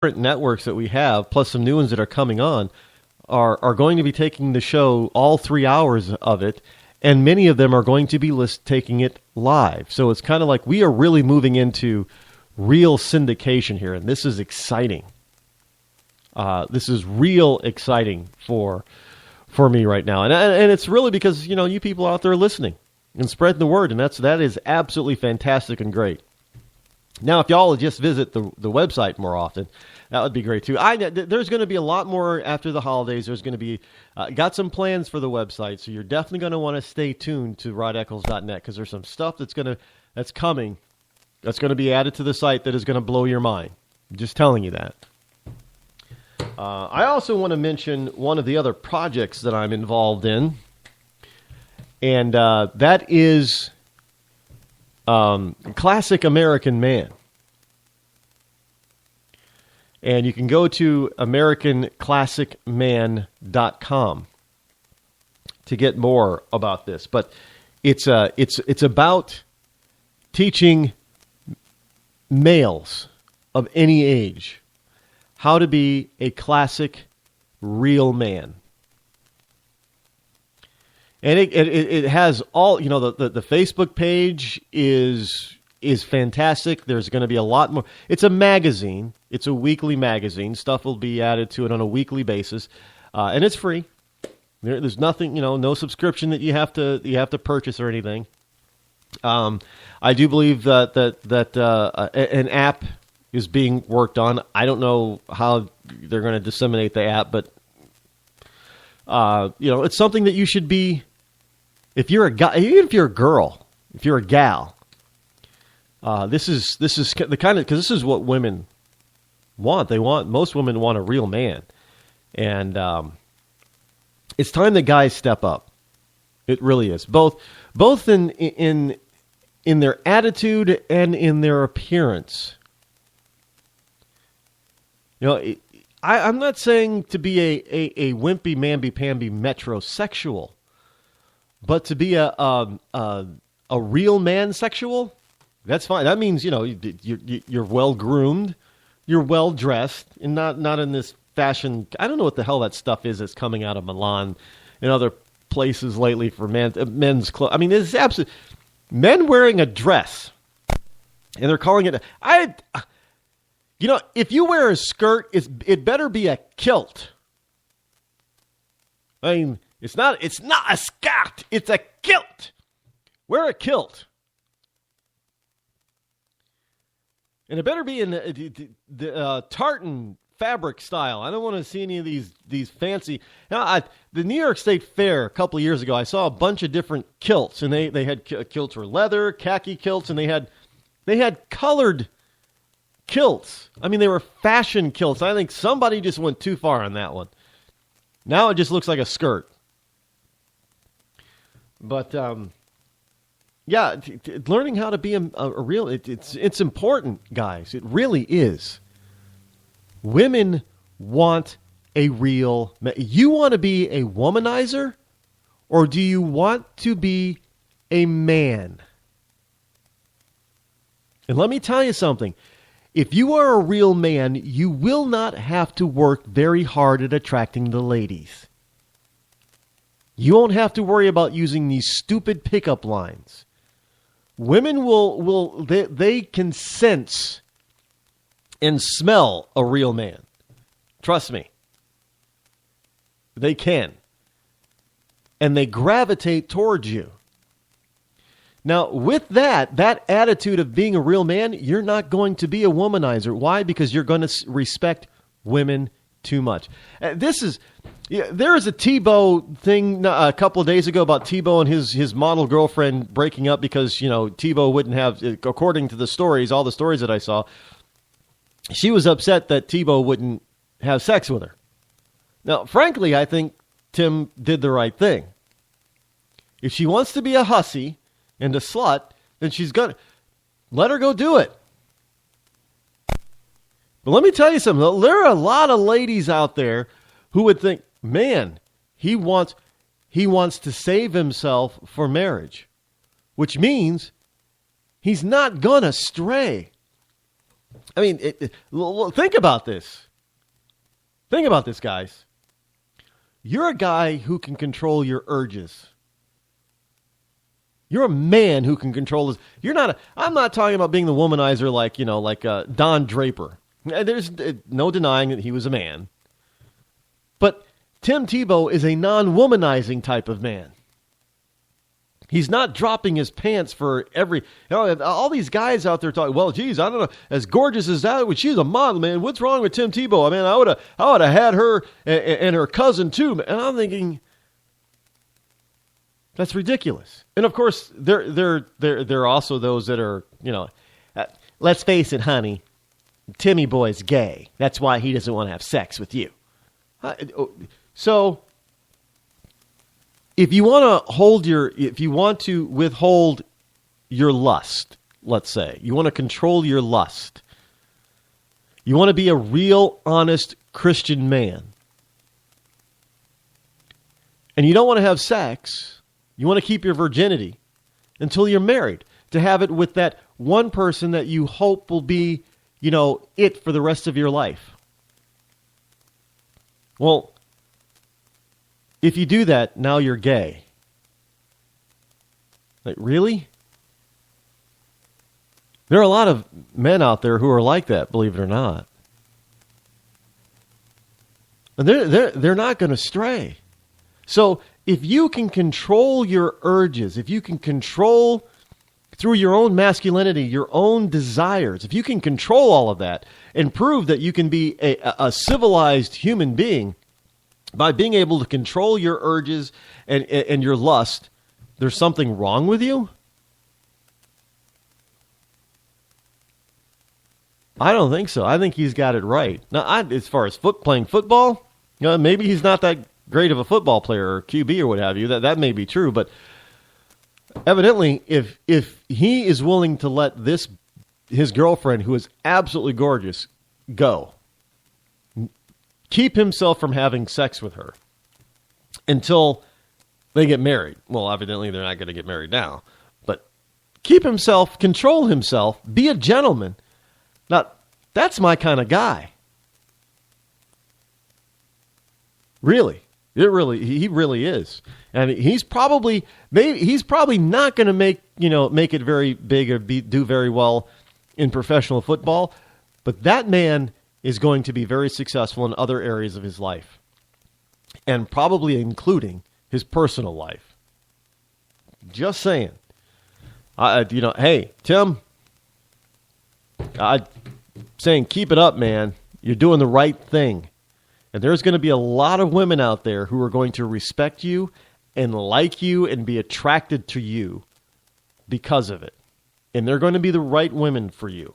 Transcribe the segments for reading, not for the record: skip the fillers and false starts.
current networks that we have, plus some new ones that are coming on, are going to be taking the show, all 3 hours of it, and many of them are going to be taking it live. So it's kind of like we are really moving into real syndication here, and this is exciting. This is real exciting for me right now, and it's really because you people out there listening and spreading the word, and that is absolutely fantastic and great. Now, if y'all would just visit the website more often, that would be great too. There's going to be a lot more after the holidays. There's going to be got some plans for the website, so you're definitely going to want to stay tuned to rodeccles.net because there's some stuff that's coming that's going to be added to the site that is going to blow your mind. I'm just telling you that. I also want to mention one of the other projects that I'm involved in, and that is Classic American Man. And you can go to AmericanClassicMan.com to get more about this. But it's about teaching males of any age how to be a classic real man. And it has all, the Facebook page is fantastic. There's going to be a lot more. It's a magazine. It's a weekly magazine. Stuff will be added to it on a weekly basis. And it's free. There's nothing, no subscription that you have to purchase or anything. I do believe that an app is being worked on. I don't know how they're going to disseminate the app, but it's something that you should be. If you're a guy, even if you're a girl, if you're a gal, this is the kind of, because this is what women want. Most women want a real man, and it's time that guys step up. It really is, both in their attitude and in their appearance. I'm not saying to be a wimpy, mamby-pamby metrosexual, but to be a real man sexual, that's fine. That means you're well groomed, you're well dressed, and not in this fashion. I don't know what the hell that stuff is that's coming out of Milan and other places lately for men's clothes. I mean, it's absolutely men wearing a dress, and they're calling it. If you wear a skirt, it better be a kilt. I mean, it's not a skirt, it's a kilt. Wear a kilt. And it better be in the tartan fabric style. I don't want to see any of these fancy. Now, the New York State Fair a couple of years ago, I saw a bunch of different kilts, and they had kilts for leather, khaki kilts, and they had colored kilts. I mean, they were fashion kilts. I think somebody just went too far on that one. Now it just looks like a skirt. But learning how to be a real, it's important, guys. It really is. Women want a real man. You want to be a womanizer, or do you want to be a man? And let me tell you something. If you are a real man, you will not have to work very hard at attracting the ladies. You won't have to worry about using these stupid pickup lines. Women they can sense and smell a real man. Trust me. They can. And they gravitate towards you. Now, with that attitude of being a real man, you're not going to be a womanizer. Why? Because you're going to respect women too much. There is a Tebow thing a couple of days ago about Tebow and his model girlfriend breaking up because, Tebow wouldn't have, according to the stories, all the stories that I saw, she was upset that Tebow wouldn't have sex with her. Now, frankly, I think Tim did the right thing. If she wants to be a hussy and a slut, then she's going to let her go do it. But let me tell you something. There are a lot of ladies out there who would think, man, he wants to save himself for marriage, which means he's not going to stray. I mean, think about this. Think about this, guys. You're a guy who can control your urges. You're a man who can control this. I'm not talking about being the womanizer like Don Draper. There's no denying that he was a man. But Tim Tebow is a non-womanizing type of man. He's not dropping his pants for every... all these guys out there talking, well, geez, I don't know, as gorgeous as that, she's a model, man. What's wrong with Tim Tebow? I mean, I would have had her and her cousin, too. And I'm thinking, that's ridiculous. And, of course, there are also those that are, let's face it, honey, Timmy boy's gay. That's why he doesn't want to have sex with you. So... If you want to withhold your lust, let's say, you want to control your lust, you want to be a real, honest Christian man, and you don't want to have sex, you want to keep your virginity until you're married, to have it with that one person that you hope will be, it for the rest of your life. Well, if you do that, now you're gay. Like, really? There are a lot of men out there who are like that, believe it or not. And they're not going to stray. So if you can control your urges, if you can control through your own masculinity, your own desires, if you can control all of that and prove that you can be a civilized human being, by being able to control your urges and your lust, there's something wrong with you? I don't think so. I think he's got it right. Now, as far as playing football, maybe he's not that great of a football player or QB or what have you. That may be true, but evidently, if he is willing to let his girlfriend, who is absolutely gorgeous, go, keep himself from having sex with her until they get married. Well, evidently they're not going to get married now. But control himself, be a gentleman. Now, that's my kind of guy. Really. He really is. And he's probably not going to make it very big or do very well in professional football, but that man is going to be very successful in other areas of his life, and probably including his personal life. Just saying. Hey, Tim, I'm saying keep it up, man. You're doing the right thing. And there's going to be a lot of women out there who are going to respect you and like you and be attracted to you because of it. And they're going to be the right women for you.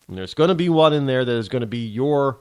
And there's going to be one in there that is going to be your,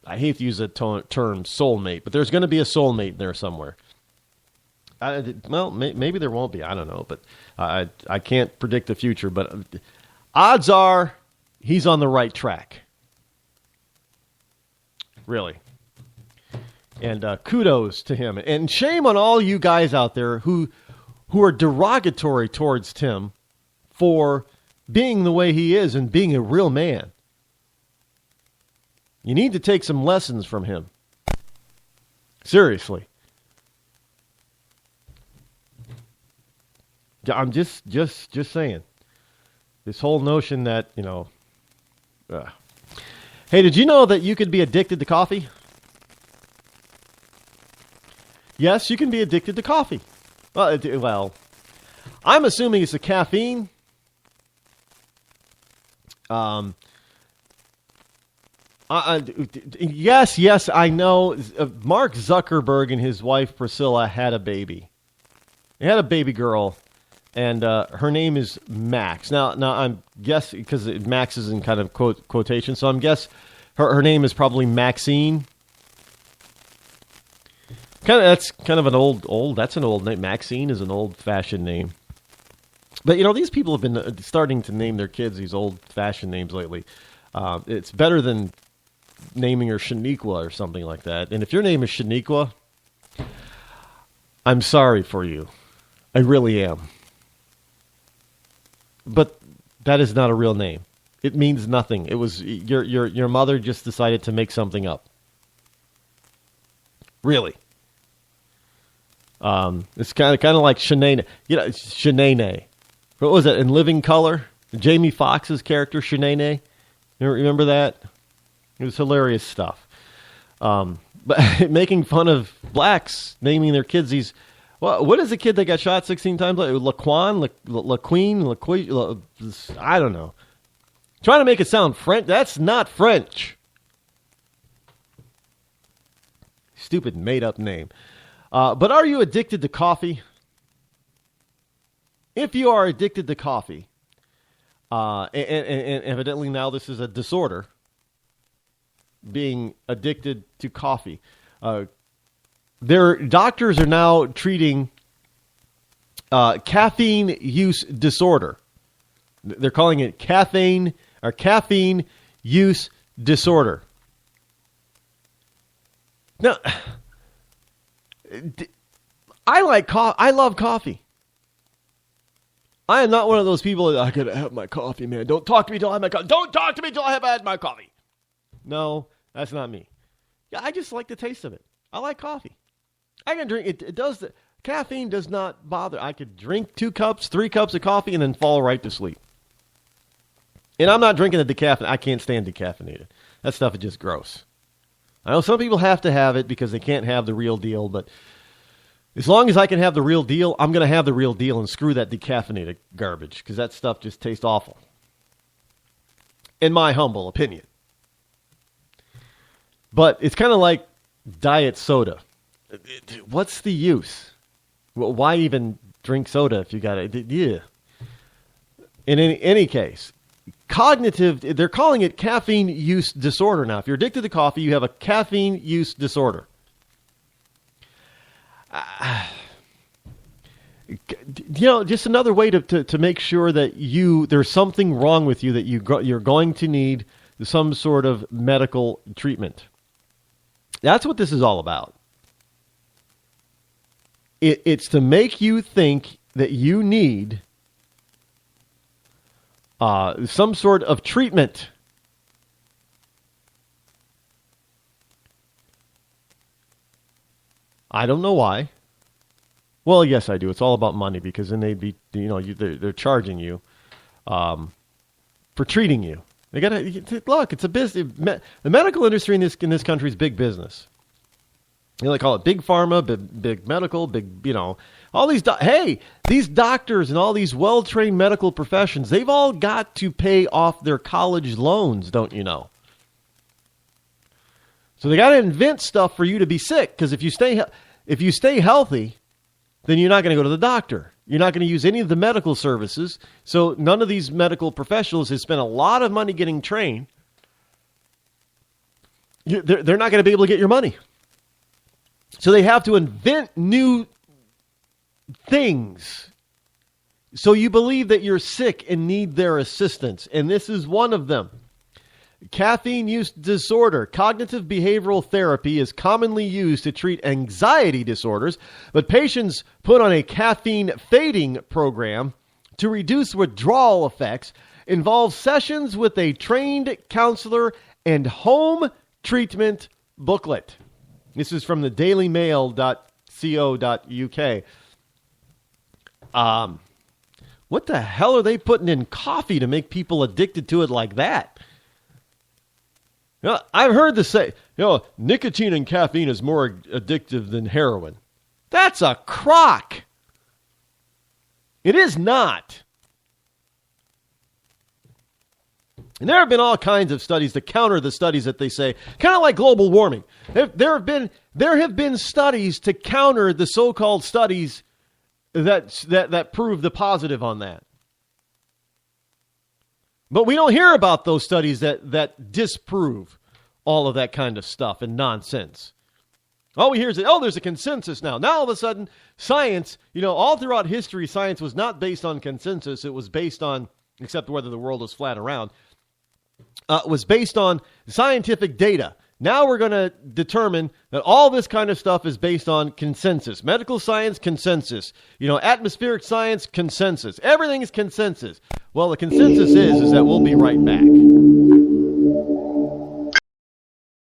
I hate to use the term soulmate, but there's going to be a soulmate in there somewhere. Maybe there won't be. I don't know, but I can't predict the future. But odds are he's on the right track. Really. And kudos to him. And shame on all you guys out there who are derogatory towards Tim for being the way he is and being a real man. You need to take some lessons from him. Seriously. I'm just saying. This whole notion that, Hey, did you know that you could be addicted to coffee? Yes, you can be addicted to coffee. Well, I'm assuming it's the caffeine. Yes, I know. Mark Zuckerberg and his wife Priscilla had a baby. They had a baby girl, and her name is Max. Now I'm guessing, because Max is in kind of quotation, so I'm guess her name is probably Maxine. That's kind of an old. That's an old name. Maxine is an old-fashioned name. But these people have been starting to name their kids these old-fashioned names lately. It's better than naming her Shaniqua or something like that. And if your name is Shaniqua, I'm sorry for you. I really am. But that is not a real name. It means nothing. It was your mother just decided to make something up. Really. It's kind of like Shanae. Shanae. What was it in Living Color? Jamie Foxx's character, Shanae. You remember that? It was hilarious stuff. But making fun of blacks, naming their kids these. Well, what is the kid that got shot 16 times? Laqueen? I don't know. Trying to make it sound French. That's not French. Stupid made-up name. But are you addicted to coffee? If you are addicted to coffee, and evidently now this is a disorder, being addicted to coffee, their doctors are now treating caffeine use disorder. They're calling it caffeine use disorder. Now, I love coffee. I am not one of those people that I gotta have my coffee, man. Don't talk to me till I have my coffee. Don't talk to me till I have had my coffee. No, that's not me. Yeah, I just like the taste of it. I like coffee. I can drink it. Caffeine does not bother. I could drink 2 cups, 3 cups of coffee and then fall right to sleep. And I'm not drinking the decaffeinated. I can't stand decaffeinated. That stuff is just gross. I know some people have to have it because they can't have the real deal, but as long as I can have the real deal, I'm going to have the real deal and screw that decaffeinated garbage because that stuff just tastes awful. In my humble opinion. But it's kind of like diet soda. What's the use? Well, why even drink soda if you got it? Yeah. In any case, they're calling it caffeine use disorder now. If you're addicted to coffee, you have a caffeine use disorder. Just another way to make sure that there's something wrong with you that you're going to need some sort of medical treatment. That's what this is all about. It's to make you think that you need some sort of treatment. I don't know why. Well, yes, I do. It's all about money because then they're charging you for treating you. They look. It's a business. The medical industry in this country is big business. They call it big pharma, big medical, big, all these. These doctors and all these well-trained medical professions, they've all got to pay off their college loans, don't you know? So they got to invent stuff for you to be sick because if you stay healthy, then you're not going to go to the doctor. You're not going to use any of the medical services. So none of these medical professionals have spent a lot of money getting trained. They're not going to be able to get your money. So they have to invent new things. So you believe that you're sick and need their assistance. And this is one of them. Caffeine use disorder. Cognitive behavioral therapy is commonly used to treat anxiety disorders, but patients put on a caffeine fading program to reduce withdrawal effects involves sessions with a trained counselor and home treatment booklet. This is from the dailymail.co.uk. What the hell are they putting in coffee to make people addicted to it like that? I've heard this say, nicotine and caffeine is more addictive than heroin. That's a crock. It is not. And there have been all kinds of studies to counter the studies that they say, kind of like global warming. There have been studies to counter the so-called studies that prove the positive on that. But we don't hear about those studies that disprove all of that kind of stuff and nonsense. All we hear is that, there's a consensus now. Now all of a sudden, science, all throughout history, science was not based on consensus. It was based on, except whether the world was flat around, was based on scientific data. Now we're going to determine That all this kind of stuff is based on consensus. Medical science, consensus. Atmospheric science, consensus. Everything is consensus. Well, the consensus is that we'll be right back.